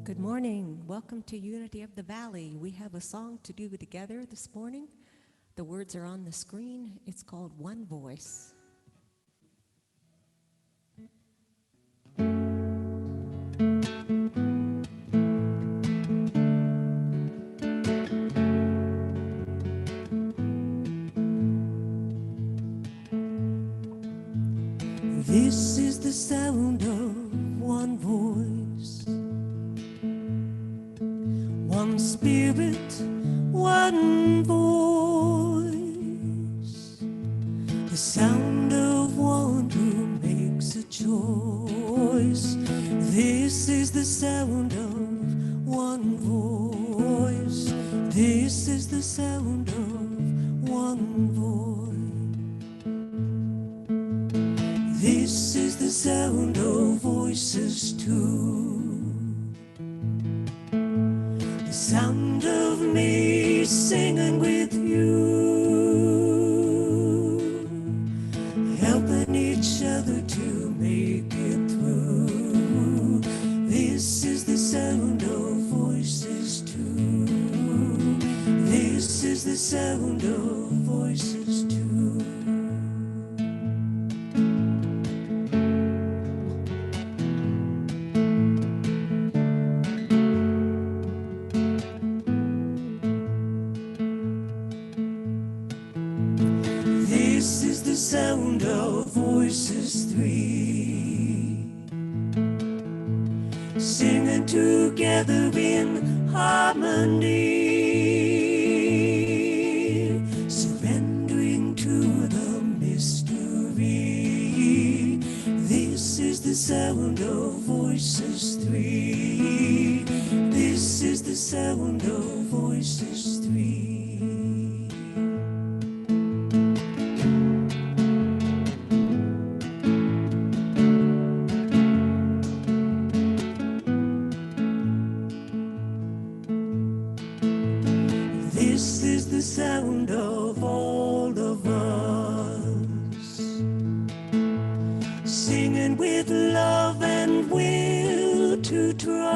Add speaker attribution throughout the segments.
Speaker 1: Good morning. Welcome to Unity of the Valley. We have a song to do together this morning. The words are on the screen. It's called One Voice. This is the sound of one voice, one spirit, one voice, the sound of one who makes a choice. This is the sound of one voice. This is the sound of one voice. This is the sound of voices too. The sound of me singing with you, helping each other to make it through. This is the sound of voices too. This is the sound of voices too. This is the sound of voices three, singing together in harmony, surrendering to the mystery. This is the sound of voices three. This is the sound of voices three. This is the sound of all of us, singing with love and will to trust.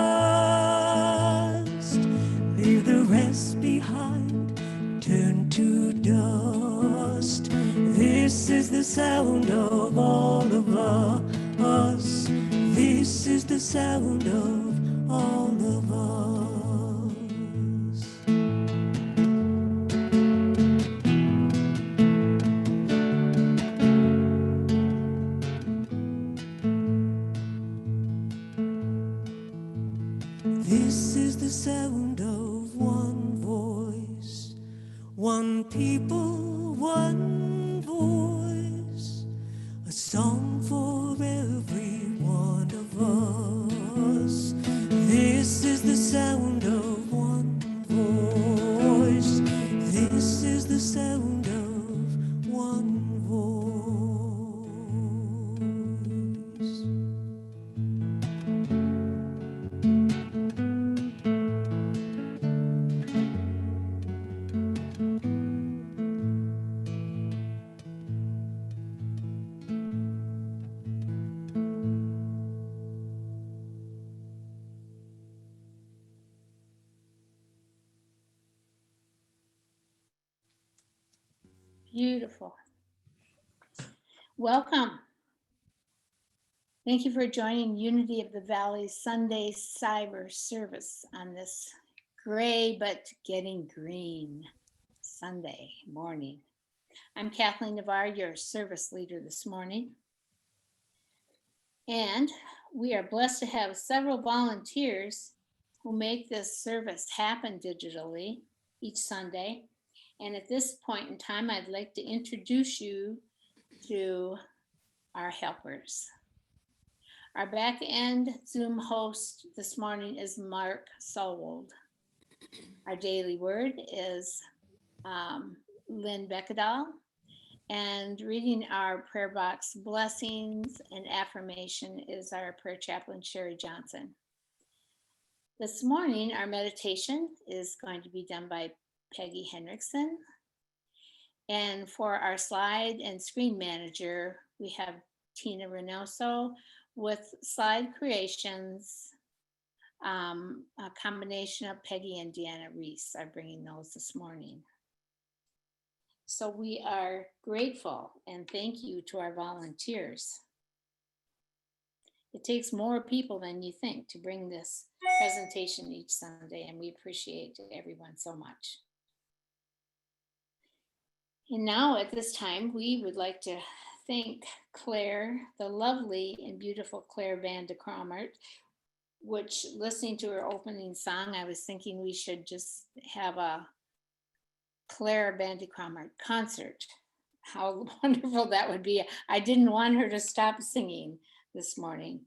Speaker 1: Leave the rest behind, turn to dust. This is the sound of all of us. This is the sound of all of us. This is the sound of one voice, one people, one voice, a song for every one of us. This is the sound of one voice. This is the sound of one voice.
Speaker 2: Beautiful. Welcome. Thank you for joining Unity of the Valley Sunday Cyber Service on this gray but getting green Sunday morning. I'm Kathleen Navarre, your service leader this morning. And we are blessed to have several volunteers who make this service happen digitally each Sunday. And at this point in time, I'd like to introduce you to our helpers. Our back-end Zoom host this morning is Mark Solwold. Our daily word is Lynn Beckedahl, and reading our prayer box blessings and affirmation is our prayer chaplain, Sherry Johnson. This morning, our meditation is going to be done by Peggy Henriksen. And for our slide and screen manager, we have Tina Reynoso with slide creations. A combination of Peggy and Deanna Reese are bringing those this morning. So we are grateful and thank you to our volunteers. It takes more people than you think to bring this presentation each Sunday, and we appreciate everyone so much. And now at this time, we would like to thank Claire, the lovely and beautiful Claire Van de Kromert, which listening to her opening song, I was thinking we should just have a Claire Van de Kromert concert. How wonderful that would be. I didn't want her to stop singing this morning.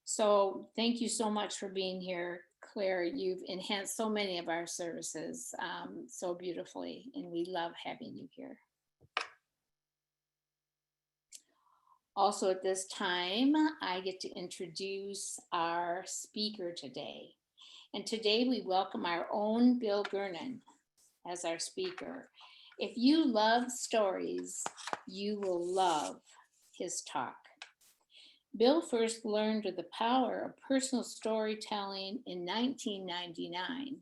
Speaker 2: So thank you so much for being here, Claire. You've enhanced so many of our services so beautifully, and we love having you here. Also at this time, I get to introduce our speaker today. And today we welcome our own Bill Gurnon as our speaker. If you love stories, you will love his talk. Bill first learned of the power of personal storytelling in 1999.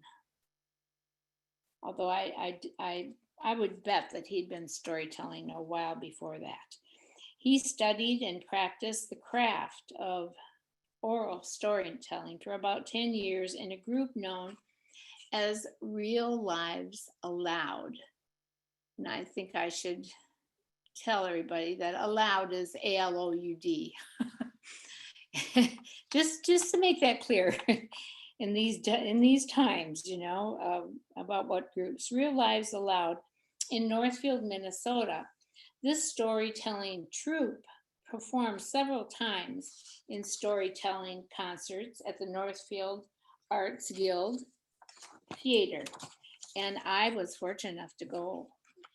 Speaker 2: Although I would bet that he'd been storytelling a while before that. He studied and practiced the craft of oral storytelling for about 10 years in a group known as Real Lives Aloud. And I think I should tell everybody that aloud is ALOUD. just to make that clear in these times, about what groups. Real Lives Aloud in Northfield, Minnesota. This storytelling troupe performed several times in storytelling concerts at the Northfield Arts Guild Theater. And I was fortunate enough to go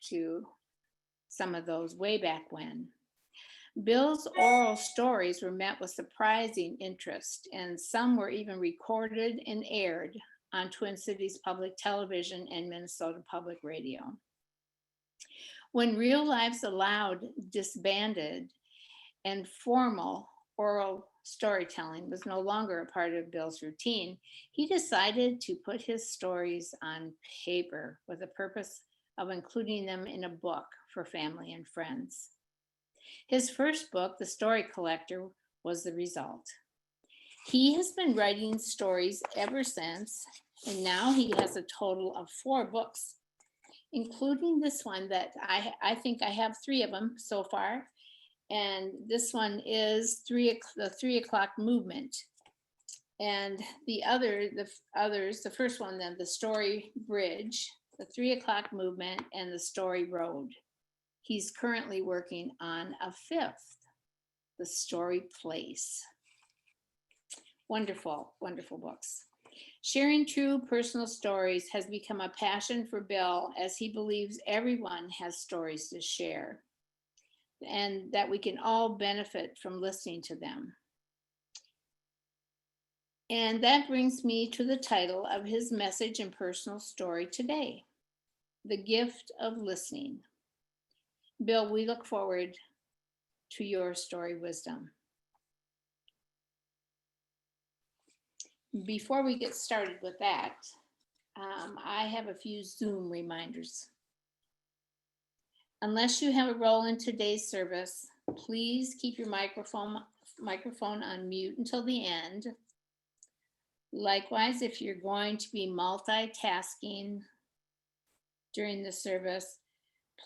Speaker 2: to some of those way back when. Bill's oral stories were met with surprising interest, and some were even recorded and aired on Twin Cities Public Television and Minnesota Public Radio. When Real Lives Aloud disbanded and formal oral storytelling was no longer a part of Bill's routine, he decided to put his stories on paper with the purpose of including them in a book for family and friends. His first book, The Story Collector, was the result. He has been writing stories ever since, and now he has a total of 4 books, including this one that I think I have 3 of them so far. And this one is the 3 o'clock movement. And the others, the first one then, the Story Bridge, the 3 o'clock movement, and the Story Road. He's currently working on a 5th, the Story Place. Wonderful, wonderful books. Sharing true personal stories has become a passion for Bill, as he believes everyone has stories to share and that we can all benefit from listening to them. And that brings me to the title of his message and personal story today, The Gift of Listening. Bill, we look forward to your story wisdom. Before we get started with that, I have a few Zoom reminders. Unless you have a role in today's service, please keep your microphone on mute until the end. Likewise, if you're going to be multitasking during the service,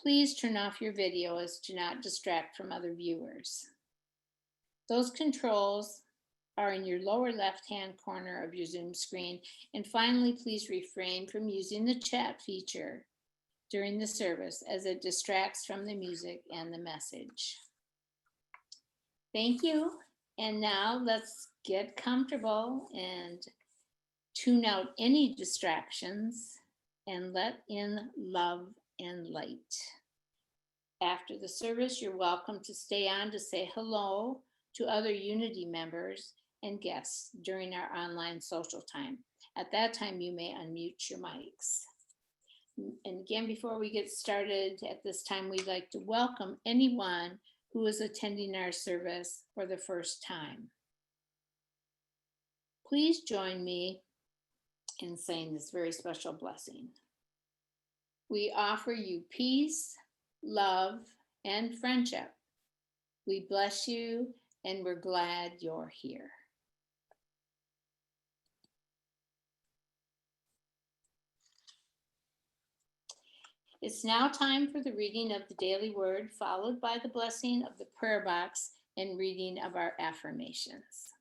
Speaker 2: please turn off your video as to not distract from other viewers. Those controls are in your lower left-hand corner of your Zoom screen. And finally, please refrain from using the chat feature during the service as it distracts from the music and the message. Thank you. And now let's get comfortable and tune out any distractions and let in love and light. After the service, you're welcome to stay on to say hello to other Unity members and guests during our online social time. At that time, you may unmute your mics. And again, before we get started, at this time, we'd like to welcome anyone who is attending our service for the first time. Please join me in saying this very special blessing. We offer you peace, love, and friendship. We bless you and we're glad you're here. It's now time for the reading of the daily word, followed by the blessing of the prayer box and reading of our affirmations.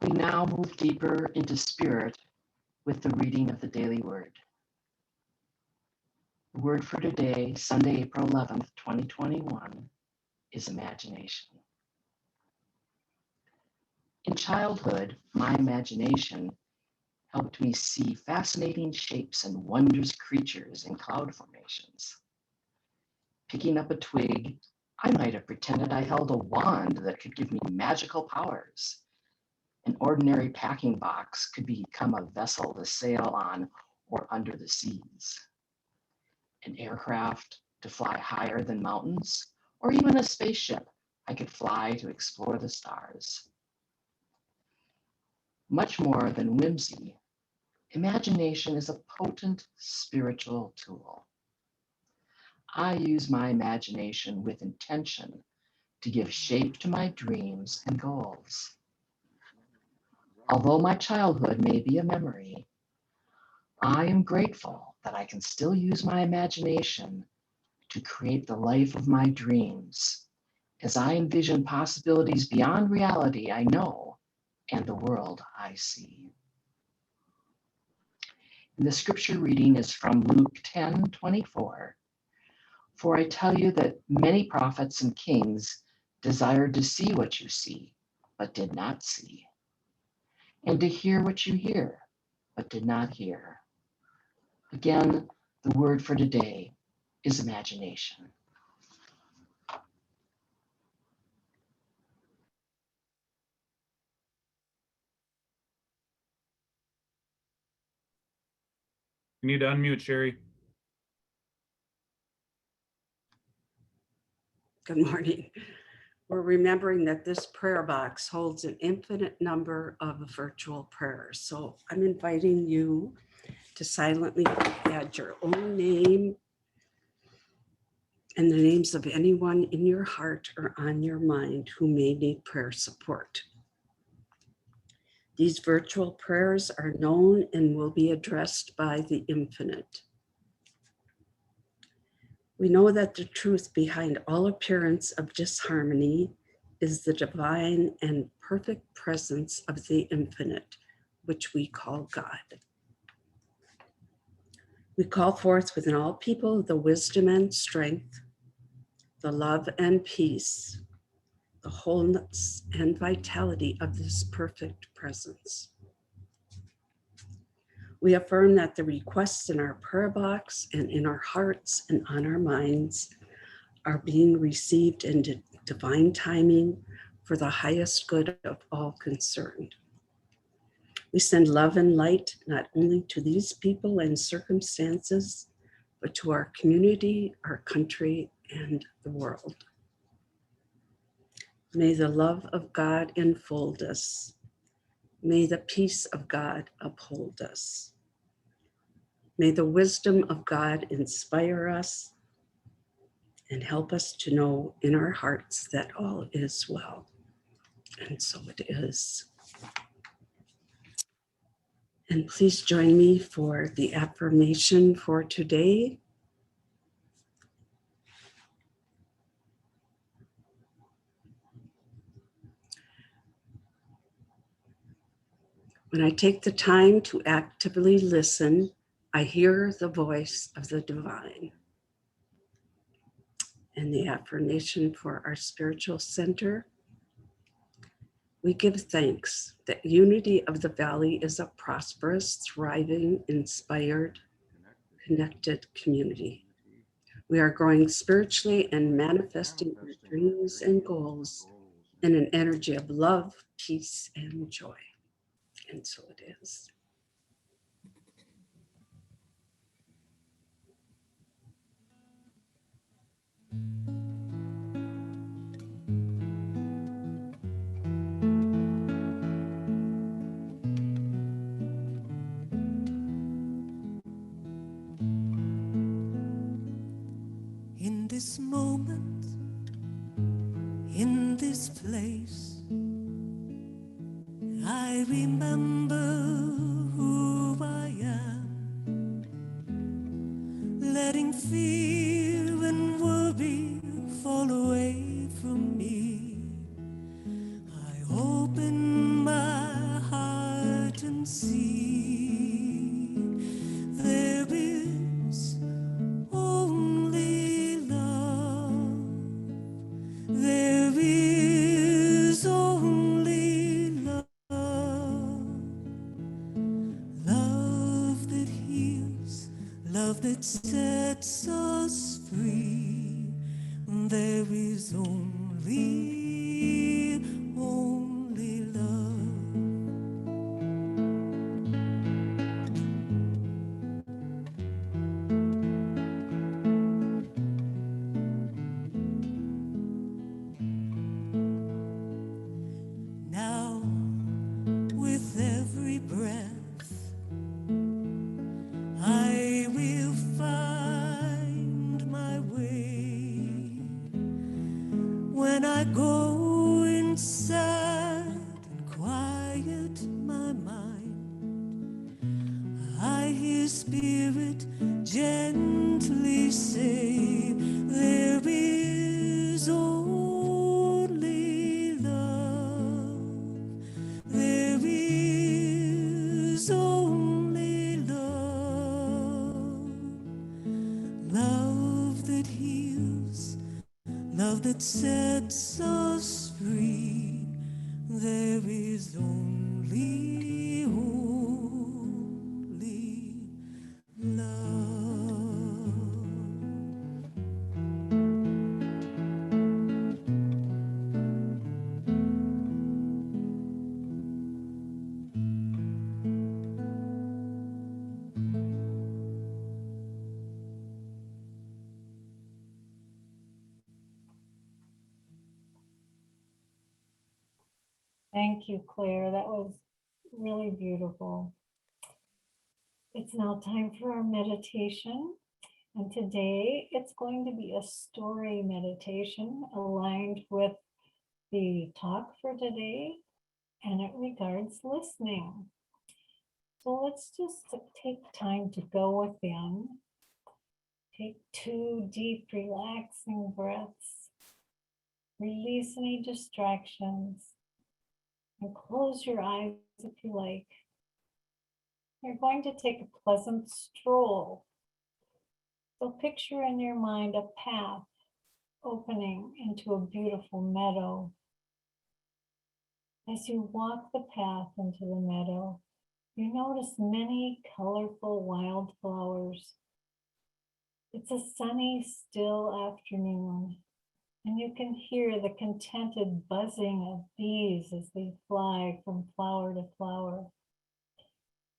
Speaker 3: We now move deeper into spirit with the reading of the daily word. The word for today, Sunday, April 11th, 2021, is imagination. In childhood, my imagination helped me see fascinating shapes and wondrous creatures in cloud formations. Picking up a twig, I might have pretended I held a wand that could give me magical powers. An ordinary packing box could become a vessel to sail on or under the seas. An aircraft to fly higher than mountains, or even a spaceship I could fly to explore the stars. Much more than whimsy, imagination is a potent spiritual tool. I use my imagination with intention to give shape to my dreams and goals. Although my childhood may be a memory, I am grateful that I can still use my imagination to create the life of my dreams as I envision possibilities beyond reality I know and the world I see. And the scripture reading is from Luke 10:24. For I tell you that many prophets and kings desired to see what you see, but did not see, and to hear what you hear, but did not hear. Again, the word for today is imagination.
Speaker 4: You need to unmute, Sherry.
Speaker 5: Good morning. We're remembering that this prayer box holds an infinite number of virtual prayers. So I'm inviting you to silently add your own name and the names of anyone in your heart or on your mind who may need prayer support. These virtual prayers are known and will be addressed by the infinite. We know that the truth behind all appearance of disharmony is the divine and perfect presence of the infinite, which we call God. We call forth within all people the wisdom and strength, the love and peace, the wholeness and vitality of this perfect presence. We affirm that the requests in our prayer box and in our hearts and on our minds are being received in divine timing for the highest good of all concerned. We send love and light not only to these people and circumstances, but to our community, our country, and the world. May the love of God enfold us. May the peace of God uphold us. May the wisdom of God inspire us and help us to know in our hearts that all is well. And so it is. And please join me for the affirmation for today. When I take the time to actively listen, I hear the voice of the divine. And the affirmation for our spiritual center. We give thanks that Unity of the Valley is a prosperous, thriving, inspired, connected community. We are growing spiritually and manifesting our dreams and goals in an energy of love, peace, and joy. And so it is.
Speaker 1: this moment, in this place, I remember who I am, letting fear and worry fall away from me. I open my heart and see there is only love. There is only love. Love that heals, love that sets us free. There is only love. Now, with every breath, I will find my way. When I go inside and quiet my mind, I hear Spirit gently say, there is only love. There is only love. Love that heals, love that sets us free. There is only love.
Speaker 6: Thank you, Claire. That was really beautiful. It's now time for our meditation. And today it's going to be a story meditation aligned with the talk for today, and it regards listening. So let's just take time to go within. Take 2 deep, relaxing breaths. Release any distractions. And close your eyes if you like. You're going to take a pleasant stroll. So picture in your mind a path opening into a beautiful meadow. As you walk the path into the meadow, you notice many colorful wildflowers. It's a sunny, still afternoon, and you can hear the contented buzzing of bees as they fly from flower to flower.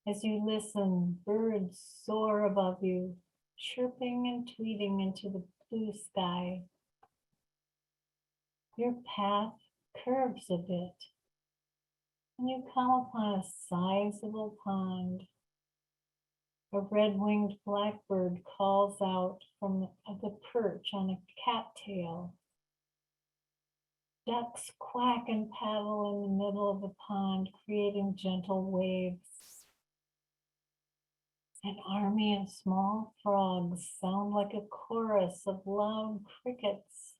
Speaker 6: As you listen, birds soar above you, chirping and tweeting into the blue sky. Your path curves a bit, and you come upon a sizable pond. A red-winged blackbird calls out from the perch on a cattail. Ducks quack and paddle in the middle of the pond, creating gentle waves. An army of small frogs sound like a chorus of loud crickets.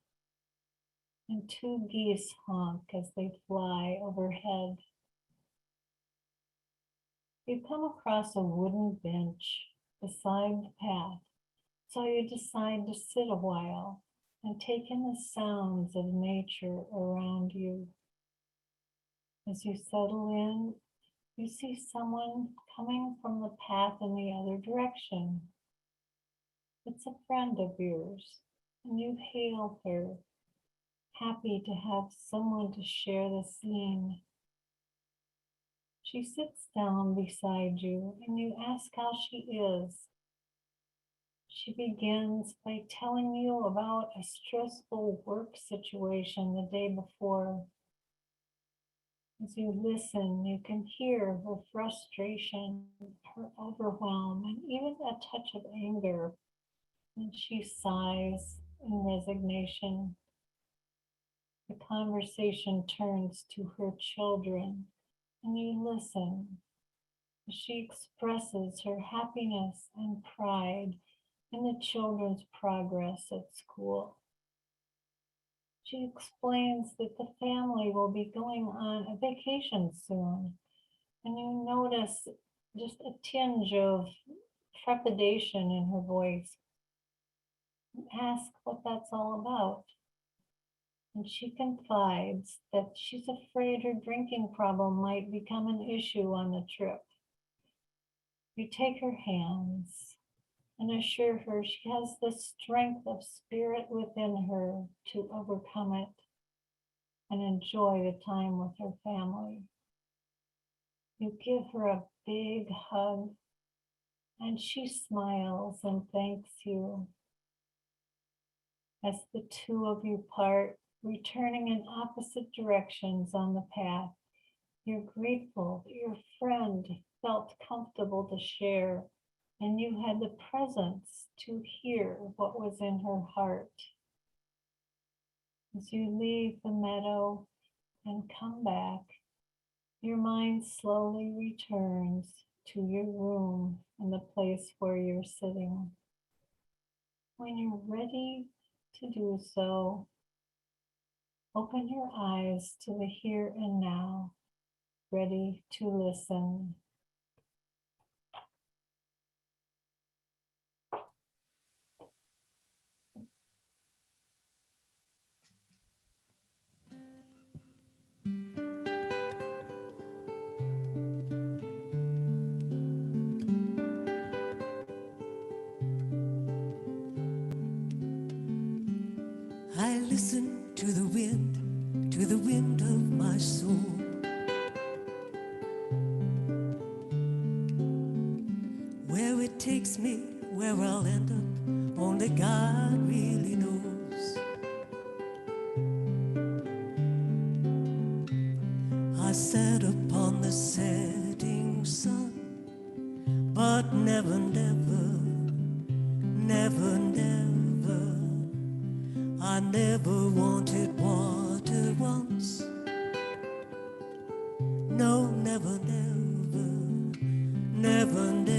Speaker 6: And 2 geese honk as they fly overhead. You come across a wooden bench beside the path, so you decide to sit a while and take in the sounds of nature around you. As you settle in, you see someone coming from the path in the other direction. It's a friend of yours, and you hail her, happy to have someone to share the scene. She sits down beside you, and you ask how she is. She begins by telling you about a stressful work situation the day before. As you listen, you can hear her frustration, her overwhelm, and even a touch of anger. And she sighs in resignation. The conversation turns to her children, and you listen as she expresses her happiness and pride in the children's progress at school. She explains that the family will be going on a vacation soon, and you notice just a tinge of trepidation in her voice. You ask what that's all about. And she confides that she's afraid her drinking problem might become an issue on the trip. You take her hands and assure her she has the strength of spirit within her to overcome it and enjoy the time with her family. You give her a big hug, and she smiles and thanks you. As the two of you part, returning in opposite directions on the path, you're grateful that your friend felt comfortable to share, and you had the presence to hear what was in her heart. As you leave the meadow and come back, your mind slowly returns to your room and the place where you're sitting. When you're ready to do so, open your eyes to the here and now, ready to listen.
Speaker 1: I listen to the wind of my soul. Where it takes me, where I'll end up, only God really knows. I sat upon the setting sun, but never, never, never, never, I never wanted water once. No, never, never, never, never.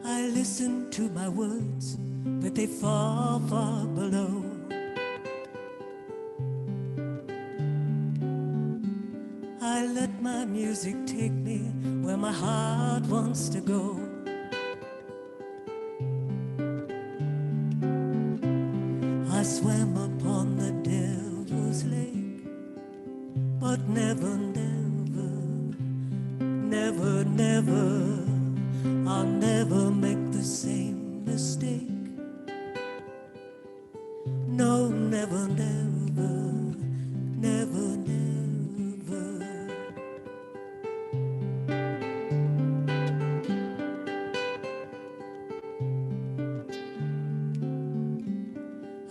Speaker 1: I listen to my words, but they fall far below. I let my music take me where my heart wants to go. I swam upon the devil's lake, but never, never, never, never, I'll never make the same mistake. No, never, never, never, never.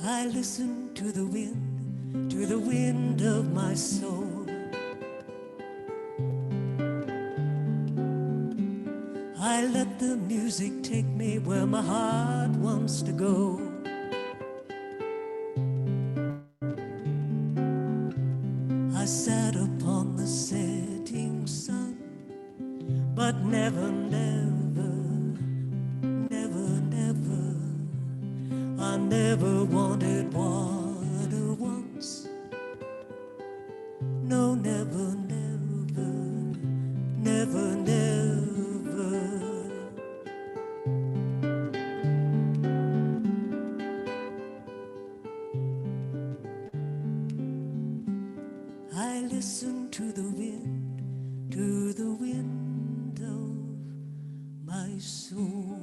Speaker 1: I listen to the wind of my soul. I let the music take me where my heart wants to go. I sat upon the setting sun, but never, never, never, never, I never wanted water once. No, never, never, never, never. I listen to the wind of my soul.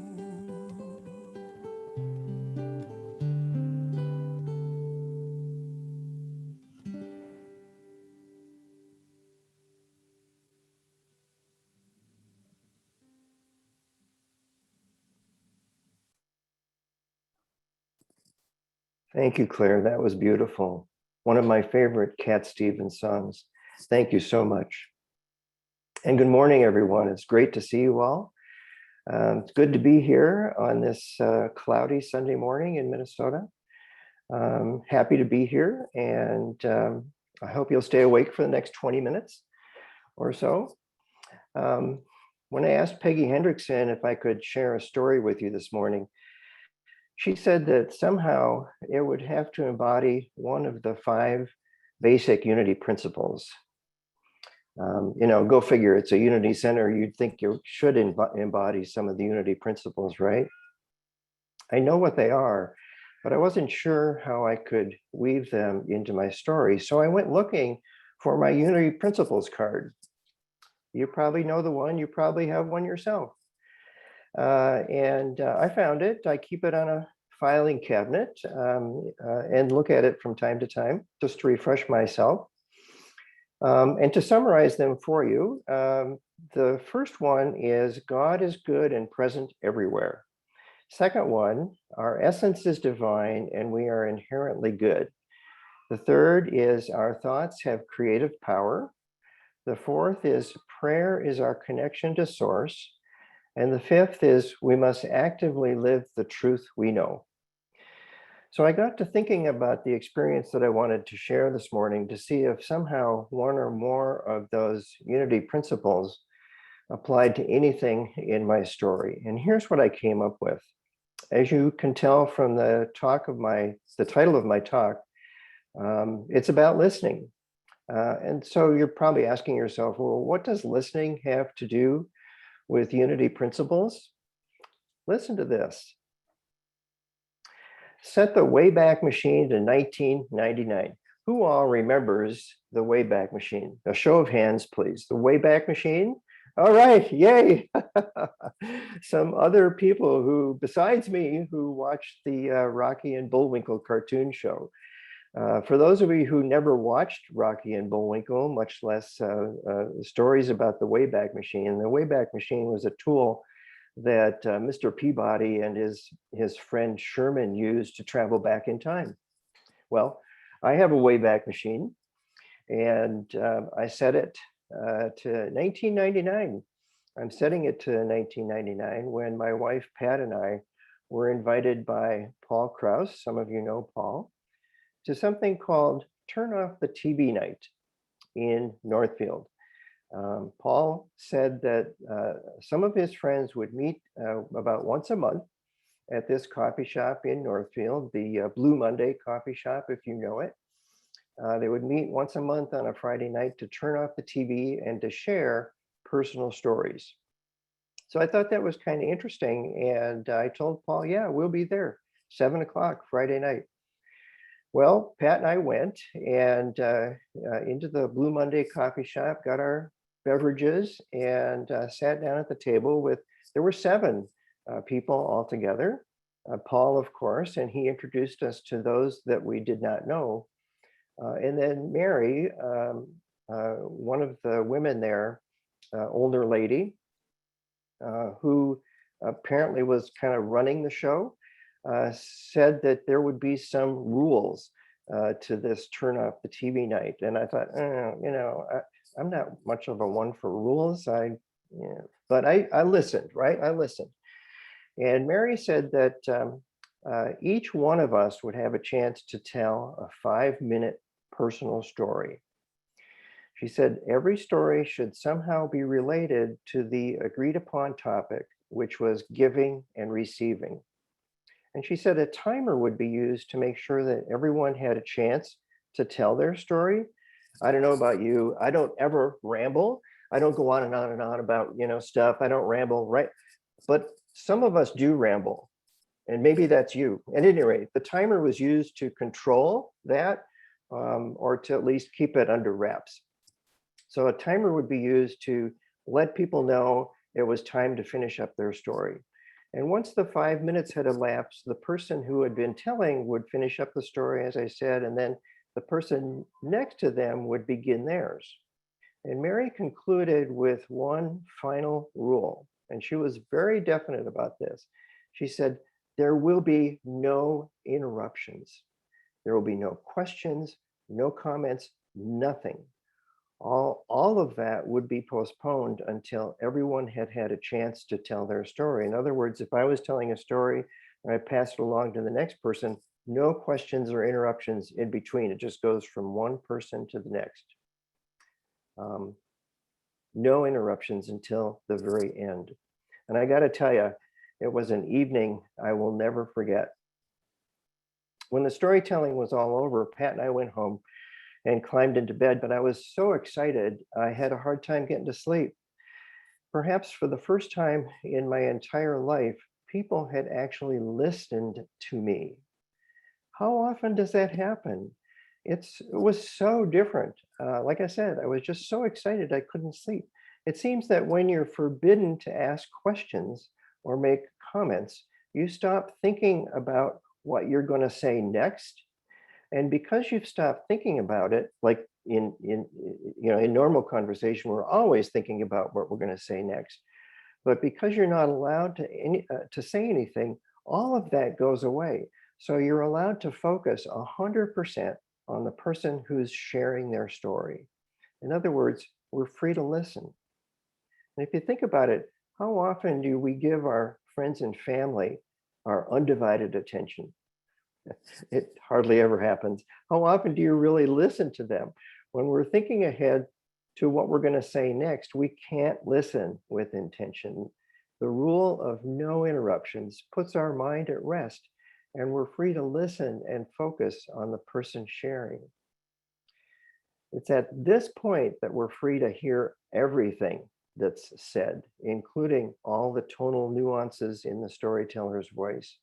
Speaker 7: Thank you, Claire. That was beautiful. One of my favorite Cat Stevens songs. Thank you so much. And good morning, everyone. It's great to see you all. It's good to be here on this cloudy Sunday morning in Minnesota. Happy to be here, and I hope you'll stay awake for the next 20 minutes or so. When I asked Peggy Hendrickson if I could share a story with you this morning, she said that somehow it would have to embody one of the 5 basic unity principles. Go figure, it's a unity center. You'd think you should embody some of the unity principles, right? I know what they are, but I wasn't sure how I could weave them into my story. So I went looking for my unity principles card. You probably know the one, you probably have one yourself. I found it. I keep it on a filing cabinet and look at it from time to time just to refresh myself. And to summarize them for you, the first one is God is good and present everywhere. Second one, our essence is divine and we are inherently good. The third is our thoughts have creative power. The fourth is prayer is our connection to source. And the fifth is we must actively live the truth we know. So I got to thinking about the experience that I wanted to share this morning to see if somehow one or more of those unity principles applied to anything in my story. And here's what I came up with. As you can tell from the title of my talk, it's about listening. And so you're probably asking yourself, well, what does listening have to do with unity principles? Listen to this. Set the Wayback Machine to 1999. Who all remembers the Wayback Machine? A show of hands, please. The Wayback Machine? All right, yay. Some other people who, besides me, who watched the Rocky and Bullwinkle cartoon show. For those of you who never watched Rocky and Bullwinkle, much less stories about the Wayback Machine, the Wayback Machine was a tool that Mr. Peabody and his friend Sherman used to travel back in time. Well, I have a Wayback Machine, and I set it to 1999. I'm setting it to 1999 when my wife Pat and I were invited by Paul Krauss, some of you know Paul, to something called Turn Off the TV Night in Northfield. Paul said that some of his friends would meet about once a month at this coffee shop in Northfield, the Blue Monday coffee shop, if you know it. They would meet once a month on a Friday night to turn off the TV and to share personal stories. So I thought that was kind of interesting. And I told Paul, yeah, we'll be there, 7 o'clock Friday night. Well, Pat and I went and into the Blue Monday coffee shop, got our beverages and sat down at the table there were 7 people all together. Paul, of course, and he introduced us to those that we did not know. And then Mary, one of the women there, older lady, who apparently was kind of running the show, said that there would be some rules to this turn off the TV night. And I thought, I'm not much of a one for rules. But I listened, right? I listened. And Mary said that each one of us would have a chance to tell a 5-minute personal story. She said every story should somehow be related to the agreed upon topic, which was giving and receiving. And she said a timer would be used to make sure that everyone had a chance to tell their story. I don't know about you. I don't ever ramble. I don't go on and on and on about, stuff. I don't ramble, right? But some of us do ramble, and maybe that's you. At any rate, the timer was used to control that or to at least keep it under wraps. So a timer would be used to let people know it was time to finish up their story. And once the 5 minutes had elapsed, the person who had been telling would finish up the story, as I said, and then the person next to them would begin theirs. And Mary concluded with one final rule, and she was very definite about this. She said, there will be no interruptions. There will be no questions, no comments, nothing. all of that would be postponed until everyone had had a chance to tell their story. In other words, if I was telling a story and I pass it along to the next person, no questions or interruptions in between. It just goes from one person to the next. No interruptions until the very end. And I got to tell you, it was an evening I will never forget. When the storytelling was all over, Pat and I went home and climbed into bed, but I was so excited, I had a hard time getting to sleep. Perhaps for the first time in my entire life, people had actually listened to me. How often does that happen? It was so different. Like I said, I was just so excited I couldn't sleep. It seems that when you're forbidden to ask questions or make comments, you stop thinking about what you're going to say next. And because you've stopped thinking about it, like in normal conversation, we're always thinking about what we're going to say next. But because you're not allowed to say anything, all of that goes away. So you're allowed to focus 100% on the person who's sharing their story. In other words, we're free to listen. And if you think about it, how often do we give our friends and family our undivided attention? It hardly ever happens. How often do you really listen to them? When we're thinking ahead to what we're going to say next, we can't listen with intention. The rule of no interruptions puts our mind at rest, and we're free to listen and focus on the person sharing. It's at this point that we're free to hear everything that's said, including all the tonal nuances in the storyteller's voice.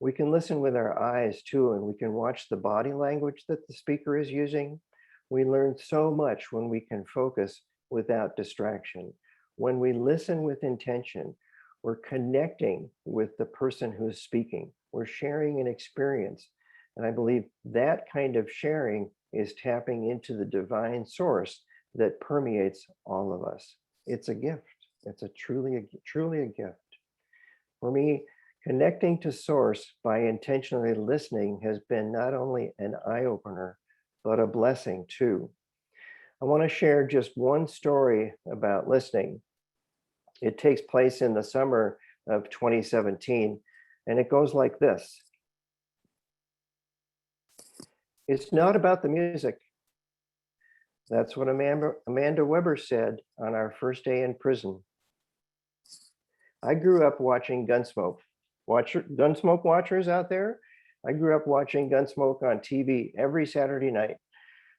Speaker 7: We can listen with our eyes too, and we can watch the body language that the speaker is using. We learn so much when we can focus without distraction. When we listen with intention, we're connecting with the person who's speaking. We're sharing an experience. And I believe that kind of sharing is tapping into the divine source that permeates all of us. It's a gift. It's truly a gift. For me, connecting to source by intentionally listening has been not only an eye-opener, but a blessing too. I want to share just one story about listening. It takes place in the summer of 2017, and it goes like this. It's not about the music. That's what Amanda Weber said on our first day in prison. I grew up watching Gunsmoke. Gunsmoke watchers out there? I grew up watching Gunsmoke on TV every Saturday night.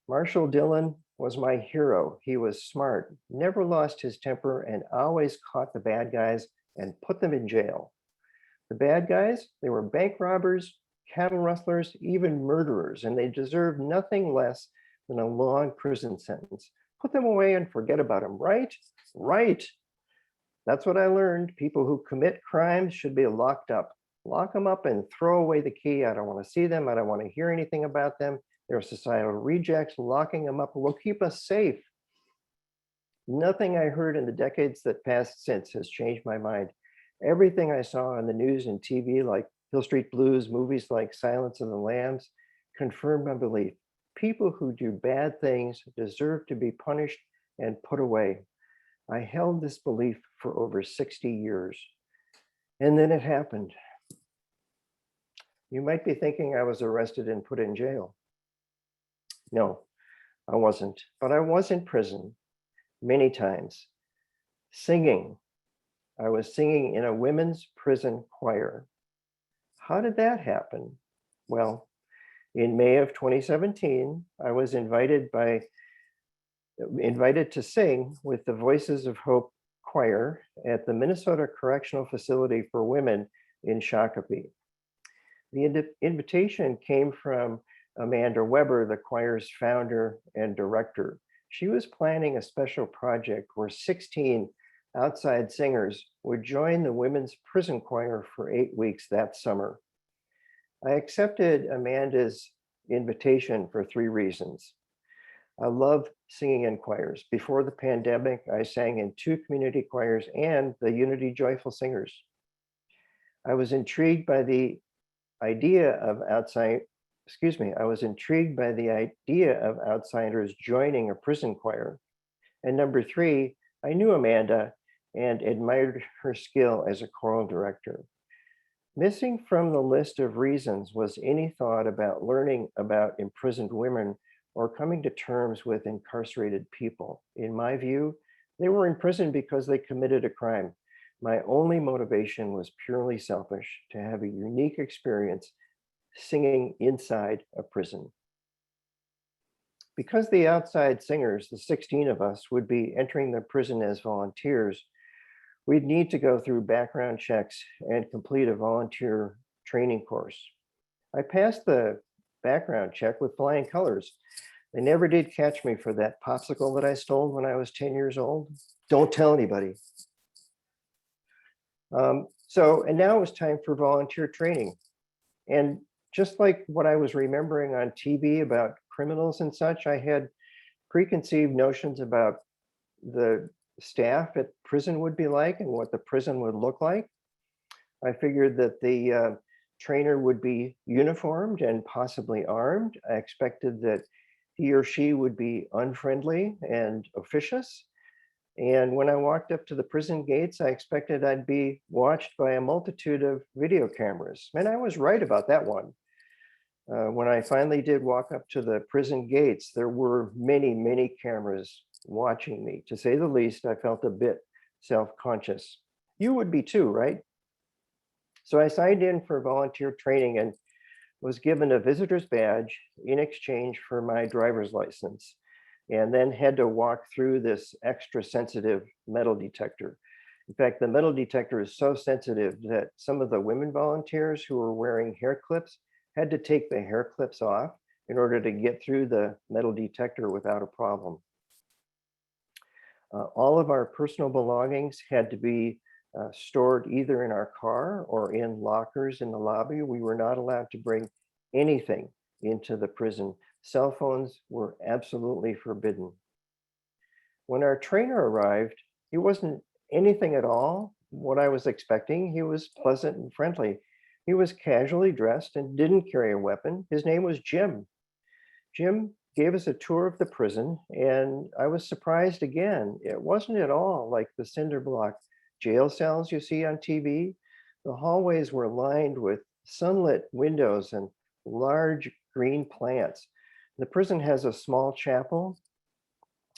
Speaker 7: Marshall Dillon was my hero. He was smart, never lost his temper, and always caught the bad guys and put them in jail. The bad guys, they were bank robbers, cattle rustlers, even murderers, and they deserved nothing less than a long prison sentence. Put them away and forget about them, right? Right. That's what I learned. People who commit crimes should be locked up. Lock them up and throw away the key. I don't want to see them. I don't want to hear anything about them. They're societal rejects. Locking them up will keep us safe. Nothing I heard in the decades that passed since has changed my mind. Everything I saw on the news and TV, like Hill Street Blues, movies like Silence of the Lambs, confirmed my belief. People who do bad things deserve to be punished and put away. I held this belief for over 60 years. And then it happened. You might be thinking I was arrested and put in jail. No, I wasn't, but I was in prison many times, singing. I was singing in a women's prison choir. How did that happen? Well, in May of 2017, I was invited to sing with the Voices of Hope choir at the Minnesota Correctional Facility for Women in Shakopee. The invitation came from Amanda Weber, the choir's founder and director. She was planning a special project where 16 outside singers would join the women's prison choir for 8 weeks that summer. I accepted Amanda's invitation for 3 reasons. I love singing in choirs. Before the pandemic, I sang in 2 community choirs and the Unity Joyful Singers. I was intrigued by the idea of outside I was intrigued by the idea of outsiders joining a prison choir. And number three, I knew Amanda and admired her skill as a choral director. Missing from the list of reasons was any thought about learning about imprisoned women or coming to terms with incarcerated people. In my view, they were in prison because they committed a crime. My only motivation was purely selfish, to have a unique experience singing inside a prison. Because the outside singers, the 16 of us, would be entering the prison as volunteers, we'd need to go through background checks and complete a volunteer training course. I passed the background check with flying colors. They never did catch me for that popsicle that I stole when I was 10 years old. Don't tell anybody. And now it was time for volunteer training. And just like what I was remembering on TV about criminals and such, I had preconceived notions about the staff at prison would be like and what the prison would look like. I figured that the trainer would be uniformed and possibly armed. I expected that he or she would be unfriendly and officious. And when I walked up to the prison gates, I expected I'd be watched by a multitude of video cameras. And I was right about that one. When I finally did walk up to the prison gates, there were many, many cameras watching me. To say the least, I felt a bit self-conscious. You would be too, right? So I signed in for volunteer training and was given a visitor's badge in exchange for my driver's license, and then had to walk through this extra sensitive metal detector. In fact, the metal detector is so sensitive that some of the women volunteers who were wearing hair clips had to take the hair clips off in order to get through the metal detector without a problem. All of our personal belongings had to be stored either in our car or in lockers in the lobby. We were not allowed to bring anything into the prison. Cell phones were absolutely forbidden. When our trainer arrived, he wasn't anything at all what I was expecting. He was pleasant and friendly. He was casually dressed and didn't carry a weapon. His name was Jim. Jim gave us a tour of the prison, and I was surprised again. It wasn't at all like the cinder block jail cells you see on TV. The hallways were lined with sunlit windows and large green plants. The prison has a small chapel.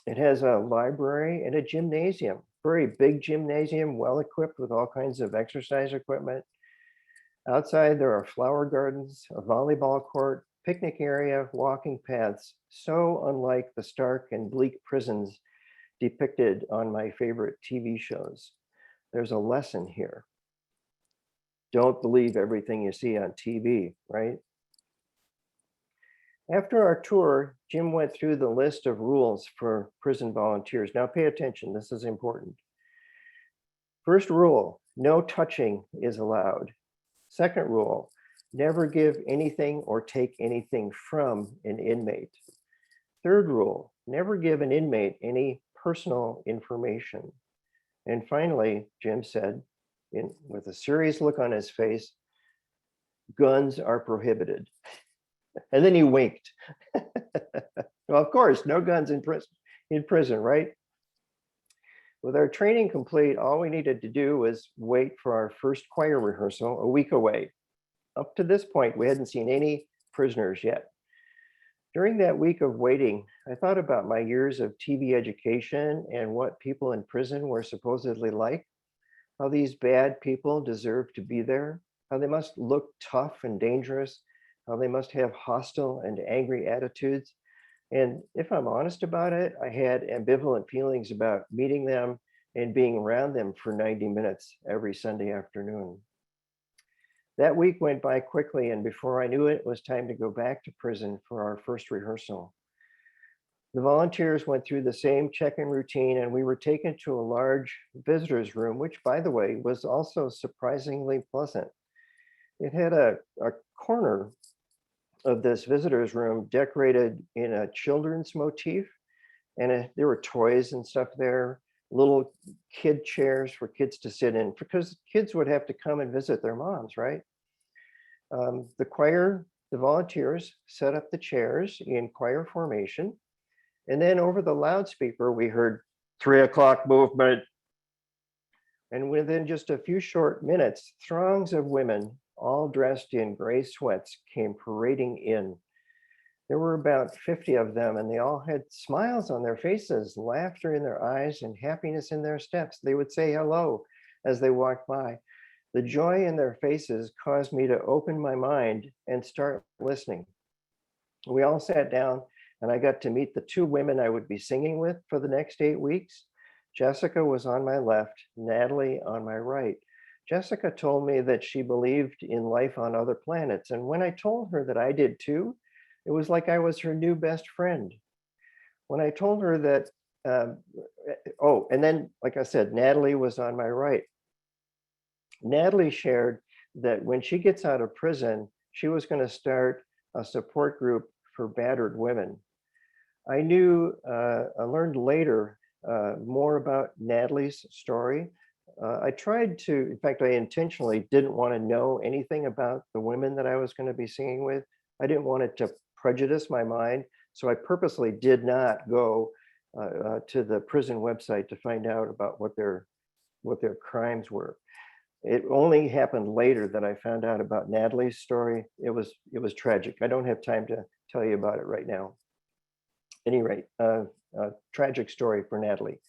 Speaker 7: It has a library and a gymnasium, very big gymnasium, well equipped with all kinds of exercise equipment. Outside, there are flower gardens, a volleyball court, picnic area, walking paths, so unlike the stark and bleak prisons depicted on my favorite TV shows. There's a lesson here. Don't believe everything you see on TV, right? After our tour, Jim went through the list of rules for prison volunteers. Now pay attention, this is important. First rule, no touching is allowed. Second rule, never give anything or take anything from an inmate. Third rule, never give an inmate any personal information. And finally, Jim said, with a serious look on his face, guns are prohibited. And then he winked. Well, of course, no guns in prison, right? With our training complete, all we needed to do was wait for our first choir rehearsal a week away. Up to this point, we hadn't seen any prisoners yet. During that week of waiting, I thought about my years of TV education and what people in prison were supposedly like, how these bad people deserve to be there, how they must look tough and dangerous, how they must have hostile and angry attitudes. And if I'm honest about it, I had ambivalent feelings about meeting them and being around them for 90 minutes every Sunday afternoon. That week went by quickly, and before I knew it, it was time to go back to prison for our first rehearsal. The volunteers went through the same check-in routine, and we were taken to a large visitor's room, which, by the way, was also surprisingly pleasant. It had a corner of this visitor's room decorated in a children's motif, and there were toys and stuff there, little kid chairs for kids to sit in, because kids would have to come and visit their moms, right? The choir The volunteers set up the chairs in choir formation. And then over the loudspeaker, we heard 3 o'clock movement. And within just a few short minutes, throngs of women, all dressed in gray sweats, came parading in. There were about 50 of them, and they all had smiles on their faces, laughter in their eyes, and happiness in their steps. They would say hello as they walked by. The joy in their faces caused me to open my mind and start listening. We all sat down, and I got to meet the 2 women I would be singing with for the next 8 weeks. Jessica was on my left, Natalie on my right. Jessica told me that she believed in life on other planets, and when I told her that I did too, it was like I was her new best friend. When I told her that, and then, like I said, Natalie was on my right. Natalie shared that when she gets out of prison, she was going to start a support group for battered women. I learned later more about Natalie's story. I tried to, in fact, I intentionally didn't want to know anything about the women that I was going to be singing with. I didn't want it to prejudice my mind. So I purposely did not go to the prison website to find out about what their crimes were. It only happened later that I found out about Natalie's story. It was tragic. I don't have time to tell you about it right now. At any rate, a tragic story for Natalie.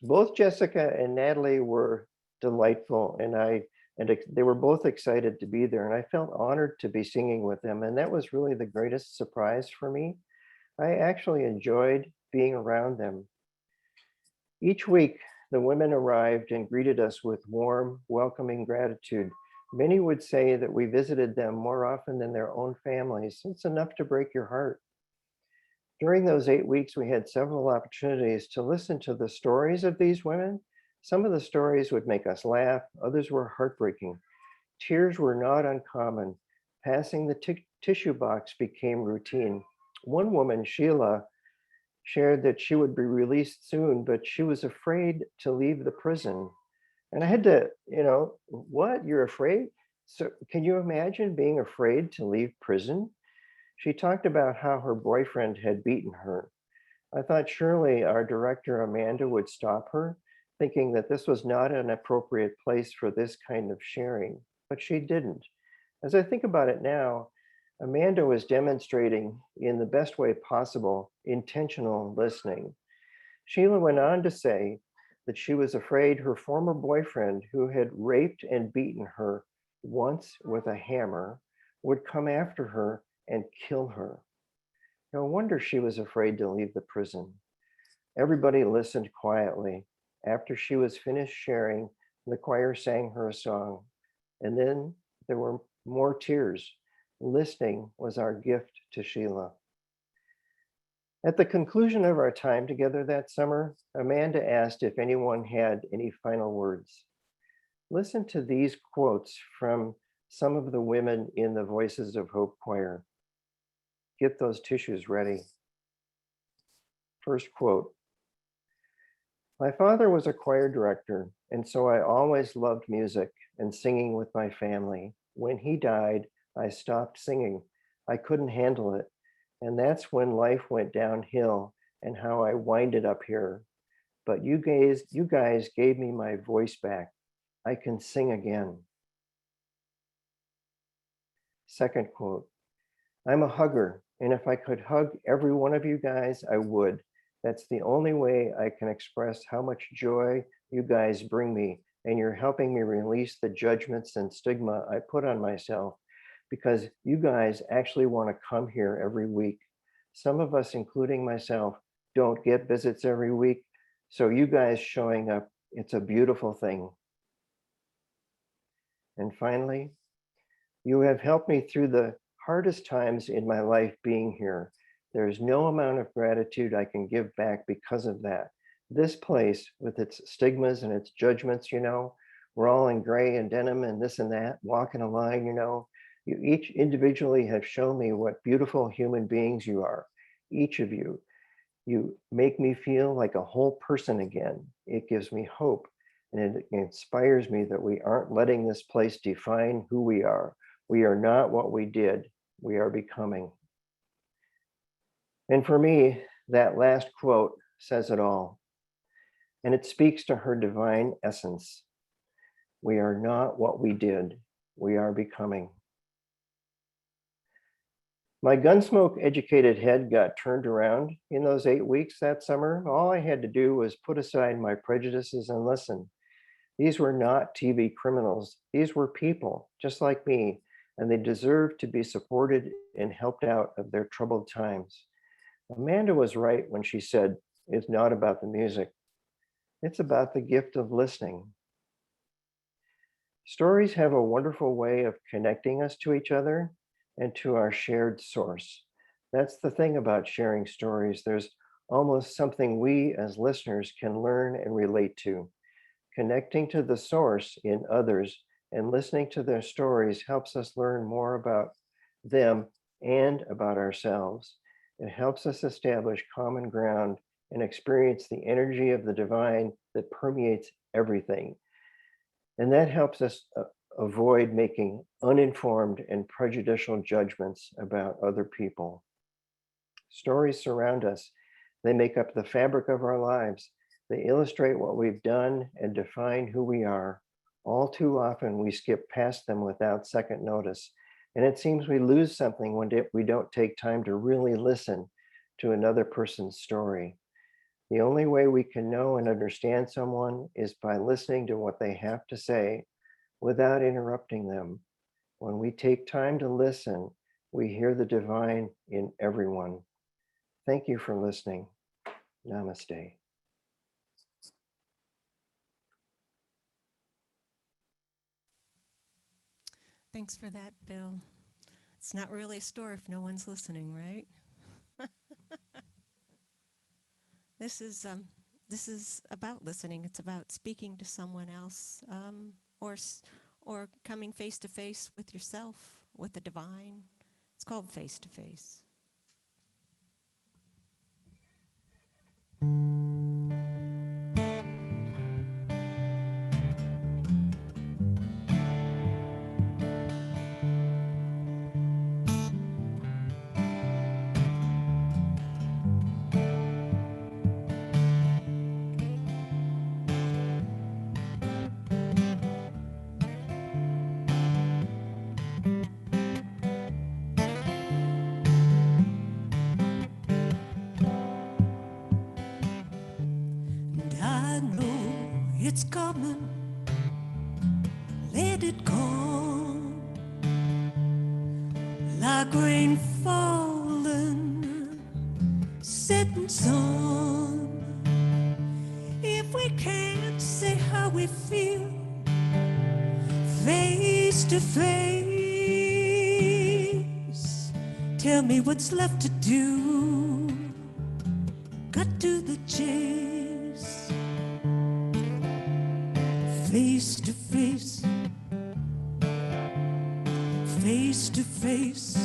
Speaker 7: Both Jessica and Natalie were delightful, and they were both excited to be there, and I felt honored to be singing with them, and that was really the greatest surprise for me. I actually enjoyed being around them. Each week, the women arrived and greeted us with warm, welcoming gratitude. Many would say that we visited them more often than their own families. It's enough to break your heart. During those 8 weeks, we had several opportunities to listen to the stories of these women. Some of the stories would make us laugh, others were heartbreaking. Tears were not uncommon. Passing the tissue box became routine. One woman, Sheila, shared that she would be released soon, but she was afraid to leave the prison. And I had to, what? You're afraid? So can you imagine being afraid to leave prison? She talked about how her boyfriend had beaten her. I thought surely our director, Amanda, would stop her, thinking that this was not an appropriate place for this kind of sharing, but she didn't. As I think about it now, Amanda was demonstrating in the best way possible intentional listening. Sheila went on to say that she was afraid her former boyfriend, who had raped and beaten her once with a hammer, would come after her and kill her. No wonder she was afraid to leave the prison. Everybody listened quietly. After she was finished sharing, the choir sang her a song, and then there were more tears. Listening was our gift to Sheila. At the conclusion of our time together that summer, Amanda asked if anyone had any final words. Listen to these quotes from some of the women in the Voices of Hope choir. Get those tissues ready. First quote. My father was a choir director, and so I always loved music and singing with my family. When he died, I stopped singing. I couldn't handle it. And that's when life went downhill and how I winded up here. But you guys gave me my voice back. I can sing again. Second quote. I'm a hugger, and if I could hug every one of you guys, I would. That's the only way I can express how much joy you guys bring me, and you're helping me release the judgments and stigma I put on myself, because you guys actually want to come here every week. Some of us, including myself, don't get visits every week, so you guys showing up, it's a beautiful thing. And finally, you have helped me through the hardest times in my life being here. There's no amount of gratitude I can give back because of that. This place with its stigmas and its judgments, we're all in gray and denim and this and that, walking a line, you each individually have shown me what beautiful human beings you are. Each of you. You make me feel like a whole person again. It gives me hope, and it inspires me that we aren't letting this place define who we are. We are not what we did. We are becoming. And for me, that last quote says it all. And it speaks to her divine essence. We are not what we did. We are becoming. My Gunsmoke educated head got turned around in those 8 weeks that summer. All I had to do was put aside my prejudices and listen. These were not TV criminals. These were people just like me, and they deserved to be supported and helped out of their troubled times. Amanda was right when she said, it's not about the music. It's about the gift of listening. Stories have a wonderful way of connecting us to each other and to our shared source. That's the thing about sharing stories. There's almost something we as listeners can learn and relate to. Connecting to the source in others and listening to their stories helps us learn more about them and about ourselves. It helps us establish common ground and experience the energy of the divine that permeates everything. And that helps us avoid making uninformed and prejudicial judgments about other people. Stories surround us. They make up the fabric of our lives. They illustrate what we've done and define who we are. All too often, we skip past them without second notice. And it seems we lose something when we don't take time to really listen to another person's story. The only way we can know and understand someone is by listening to what they have to say without interrupting them. When we take time to listen, we hear the divine in everyone. Thank you for listening. Namaste.
Speaker 1: Thanks for that, Bill. It's not really a story if no one's listening, right? This is about listening. It's about speaking to someone else, or coming face to face with yourself, with the divine. It's called face to face. It's coming, let it come, like rain falling, setting sun. If we can't say how we feel, face to face, tell me what's left to do, cut to the chase. Face to face, face to face,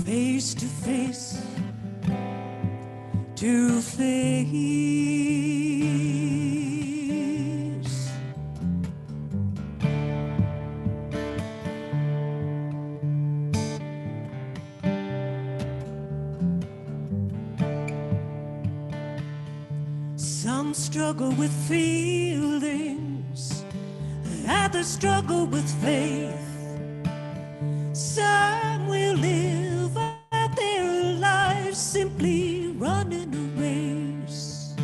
Speaker 1: face to face, to face. Some struggle with feelings, others struggle with faith. Some will live out their lives simply running a race.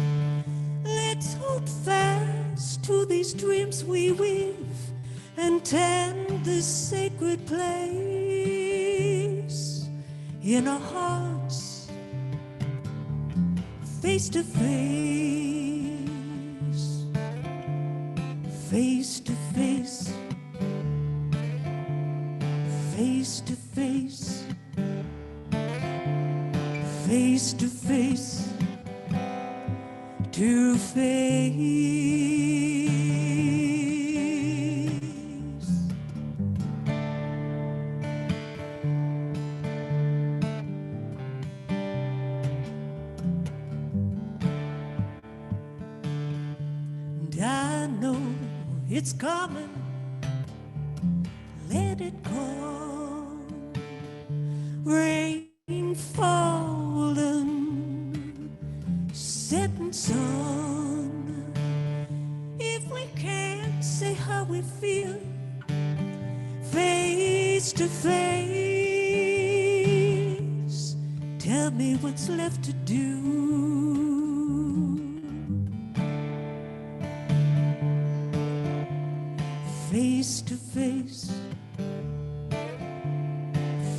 Speaker 1: Let's hold fast to these dreams we weave and tend this sacred place in our hearts, face to face. Face to face, face to face, face to face, to face. And I know it's coming, rain falling, setting sun. If we can't say how we feel face to face, tell me what's left to do. Face to face,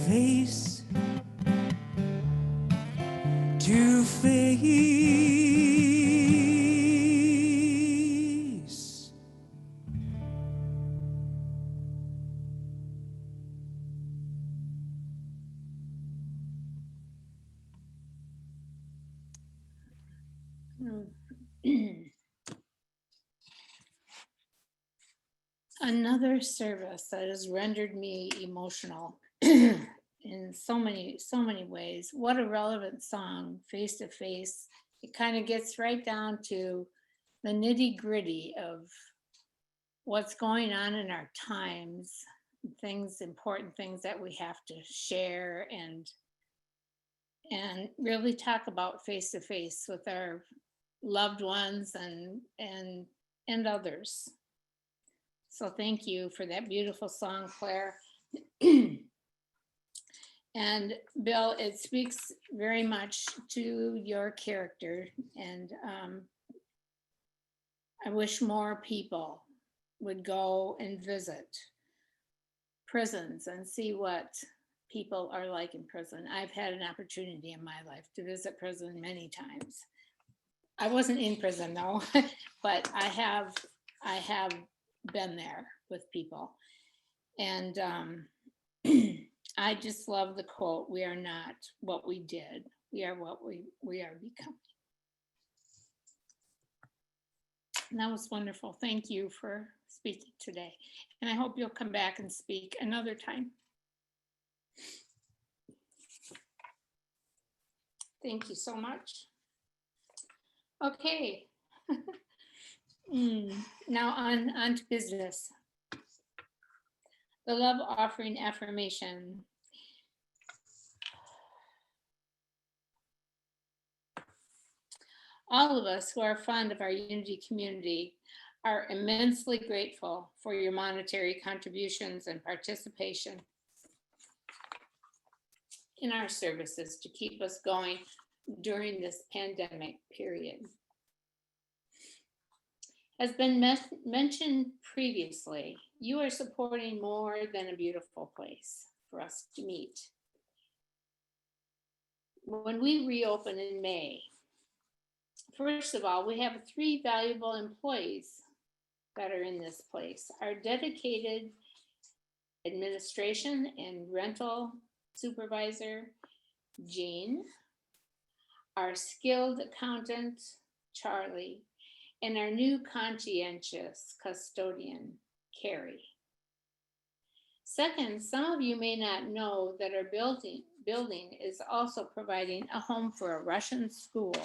Speaker 1: face to face.
Speaker 2: Another service that has rendered me emotional in so many ways. What a relevant song, Face to Face. It kind of gets right down to the nitty gritty of what's going on in our times, things, important things that we have to share and really talk about face to face with our loved ones and others. So thank you for that beautiful song, Claire. And Bill, it speaks very much to your character, and I wish more people would go and visit prisons and see what people are like in prison. I've had an opportunity in my life to visit prison many times. I wasn't in prison though, but I have been there with people. And I just love the quote, "We are not what we did, we are what we are becoming." And that was wonderful. Thank you for speaking today. And I hope you'll come back and speak another time. Thank you so much. Okay. Now on to business. The love offering affirmation. All of us who are fond of our Unity community are immensely grateful for your monetary contributions and participation in our services to keep us going during this pandemic period. As been mentioned previously, you are supporting more than a beautiful place for us to meet. When we reopen in May, first of all, we have 3 valuable employees that are in this place. Our dedicated administration and rental supervisor, Jean, our skilled accountant, Charlie, and our new conscientious custodian, Carrie. Second, some of you may not know that our building is also providing a home for a Russian school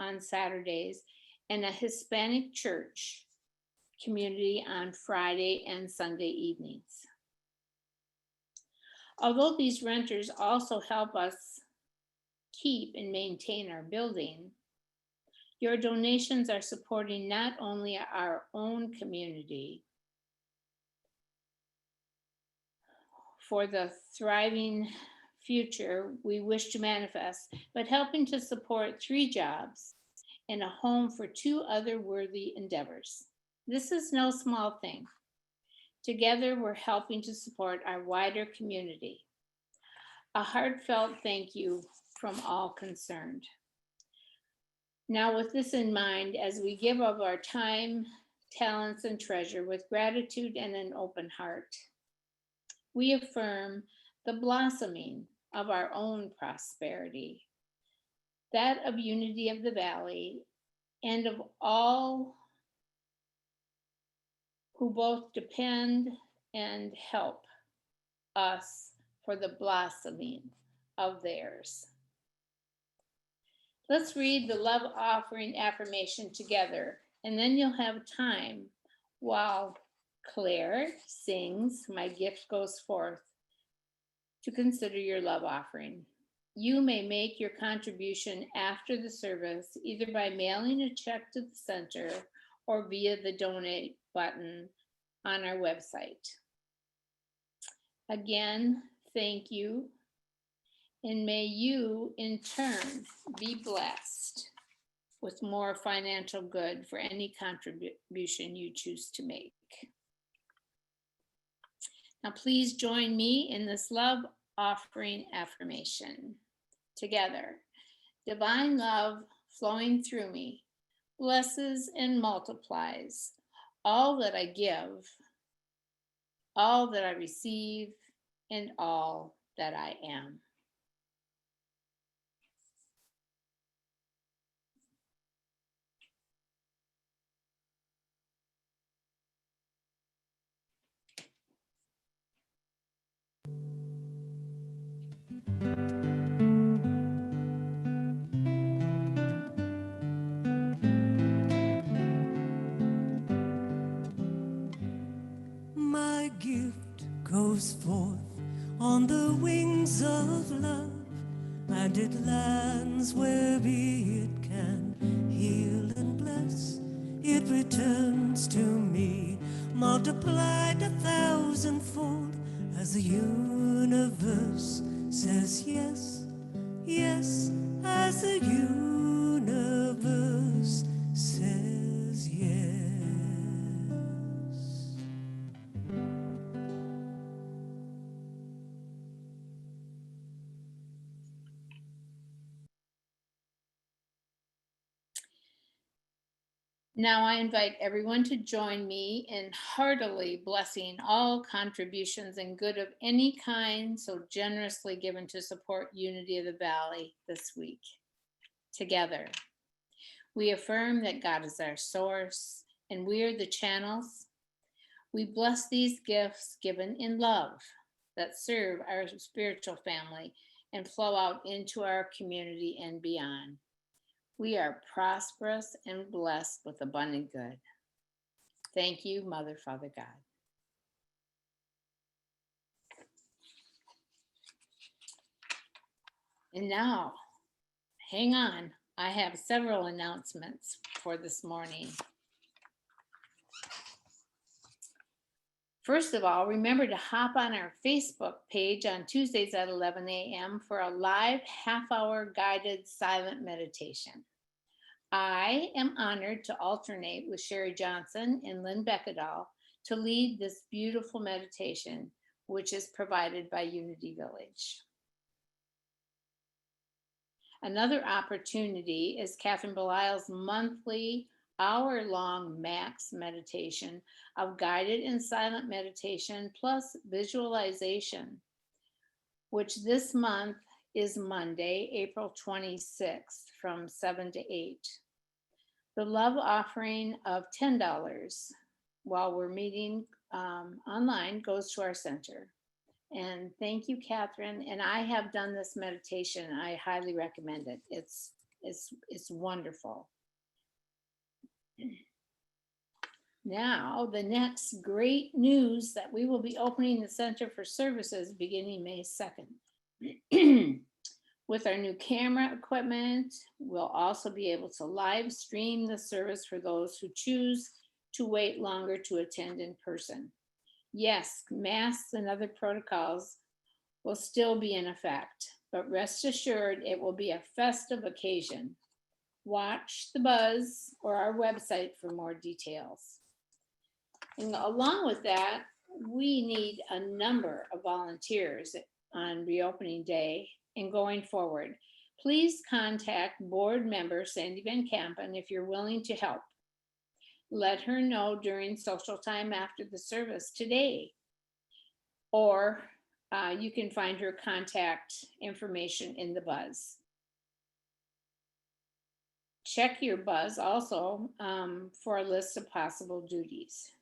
Speaker 2: on Saturdays and a Hispanic church community on Friday and Sunday evenings. Although these renters also help us keep and maintain our building, your donations are supporting not only our own community for the thriving future we wish to manifest, but helping to support 3 jobs and a home for 2 other worthy endeavors. This is no small thing. Together, we're helping to support our wider community. A heartfelt thank you from all concerned. Now, with this in mind, as we give of our time, talents, and treasure with gratitude and an open heart, we affirm the blossoming of our own prosperity, that of Unity of the Valley, and of all who both depend and help us for the blossoming of theirs. Let's read the love offering affirmation together, and then you'll have time while Claire sings "My Gift Goes Forth" to consider your love offering. You may make your contribution after the service, either by mailing a check to the center or via the donate button on our website. Again, thank you, and may you in turn be blessed with more financial good for any contribution you choose to make. Now, please join me in this love offering affirmation. Together, divine love flowing through me blesses and multiplies all that I give, all that I receive, and all that I am.
Speaker 1: My gift goes forth on the wings of love, and it lands where it can heal and bless. It returns to me, multiplied 1,000-fold, as the universe says yes, yes, as the universe says yes.
Speaker 2: Now I invite everyone to join me in heartily blessing all contributions and good of any kind so generously given to support Unity of the Valley this week. Together, we affirm that God is our source and we are the channels. We bless these gifts given in love that serve our spiritual family and flow out into our community and beyond. We are prosperous and blessed with abundant good. Thank you, Mother, Father, God. And now, hang on. I have several announcements for this morning. First of all, remember to hop on our Facebook page on Tuesdays at 11 a.m. for a live half-hour guided silent meditation. I am honored to alternate with Sherry Johnson and Lynn Beckedahl to lead this beautiful meditation, which is provided by Unity Village. Another opportunity is Catherine Belisle's monthly hour-long max meditation of guided and silent meditation plus visualization, which this month is Monday, April 26th from 7 to 8. The love offering of $10 while we're meeting online goes to our center. And thank you, Catherine. And I have done this meditation. I highly recommend it. It's wonderful. Now, the next great news that we will be opening the Center for Services beginning May 2nd. With our new camera equipment, we'll also be able to live stream the service for those who choose to wait longer to attend in person. Yes, masks and other protocols will still be in effect, but rest assured it will be a festive occasion. Watch the buzz or our website for more details. And along with that, we need a number of volunteers on reopening day and going forward. Please contact board member Sandy Van Kampen if you're willing to help. Let her know during social time after the service today, or you can find her contact information in the buzz. Check your buzz also for a list of possible duties.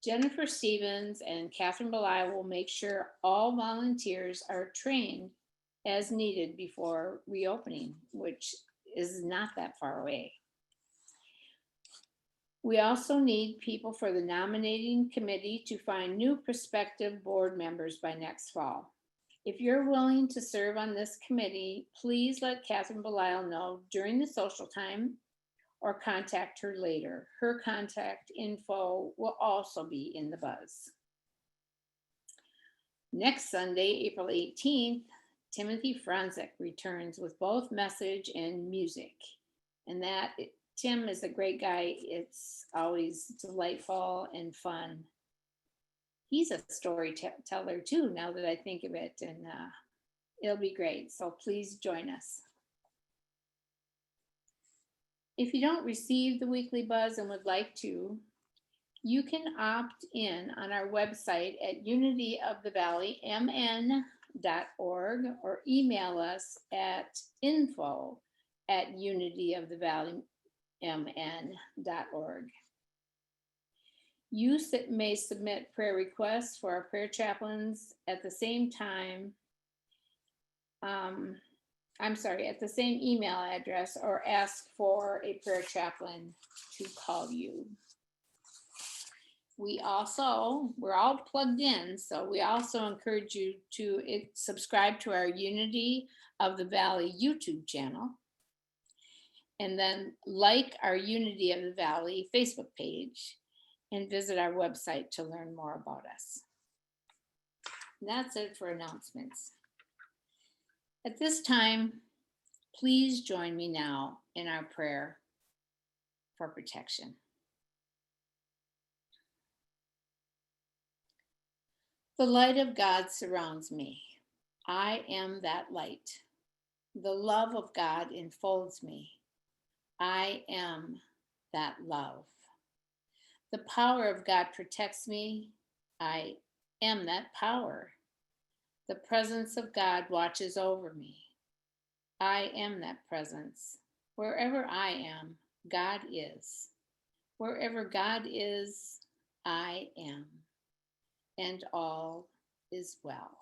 Speaker 2: Jennifer Stevens and Catherine Belisle will make sure all volunteers are trained as needed before reopening, which is not that far away. We also need people for the nominating committee to find new prospective board members by next fall. If you're willing to serve on this committee, please let Catherine Belisle know during the social time or contact her later. Her contact info will also be in the buzz. Next Sunday, April 18th, Timothy Franzik returns with both message and music. And Tim is a great guy. It's always delightful and fun. He's a storyteller too, now that I think of it, and it'll be great. So please join us. If you don't receive the weekly buzz and would like to, you can opt in on our website at unityofthevalley.mn.org or email us at info@unityofthevalley.mn.org. You may submit prayer requests for our prayer chaplains at the same time. At the same email address, or ask for a prayer chaplain to call you. We're all plugged in, so we also encourage you to subscribe to our Unity of the Valley YouTube channel, and then like our Unity of the Valley Facebook page, and visit our website to learn more about us. And that's it for announcements. At this time, please join me now in our prayer for protection. The light of God surrounds me. I am that light. The love of God enfolds me. I am that love. The power of God protects me. I am that power. The presence of God watches over me. I am that presence. Wherever I am, God is. Wherever God is, I am. And all is well.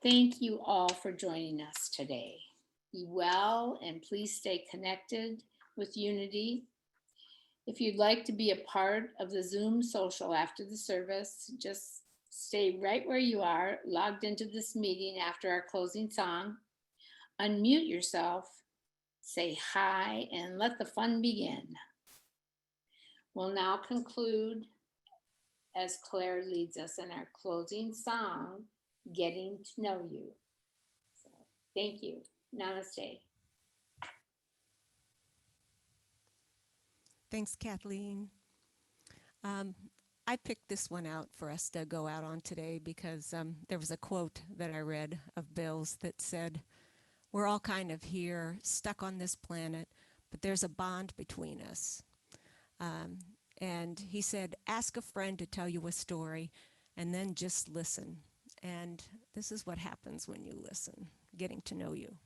Speaker 2: Thank you all for joining us today. Be well, and please stay connected with Unity. If you'd like to be a part of the Zoom social after the service, just stay right where you are, logged into this meeting after our closing song. Unmute yourself, say hi, and let the fun begin. We'll now conclude as Claire leads us in our closing song, Getting to Know You. So, thank you. Namaste.
Speaker 1: Thanks, Kathleen. I picked this one out for us to go out on today because there was a quote that I read of Bill's that said, "We're all kind of here, stuck on this planet, but there's a bond between us." And he said, ask a friend to tell you a story and then just listen. And this is what happens when you listen, getting to know you.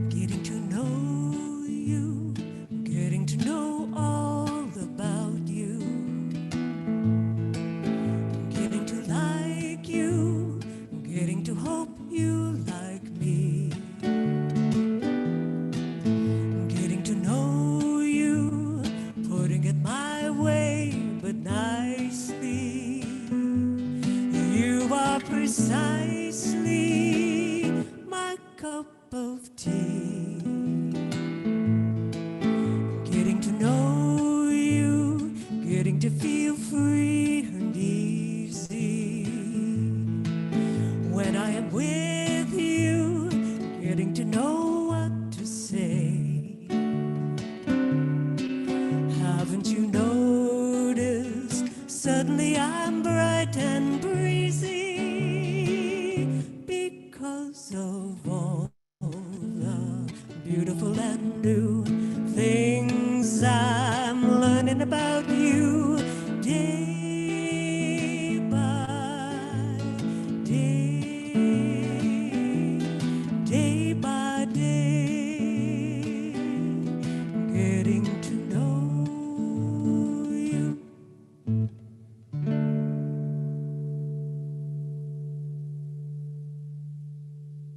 Speaker 1: Getting to know you, getting to know all about you, getting to like you, getting to hope you like me, getting to know you, putting it my way, but nicely. You are precisely my cup of tea. Getting to know you, getting to feel free and easy. When I am with you, getting to know what to say. Haven't you noticed? Suddenly I'm bright and breezy because of all the beautiful and new things I'm learning about you.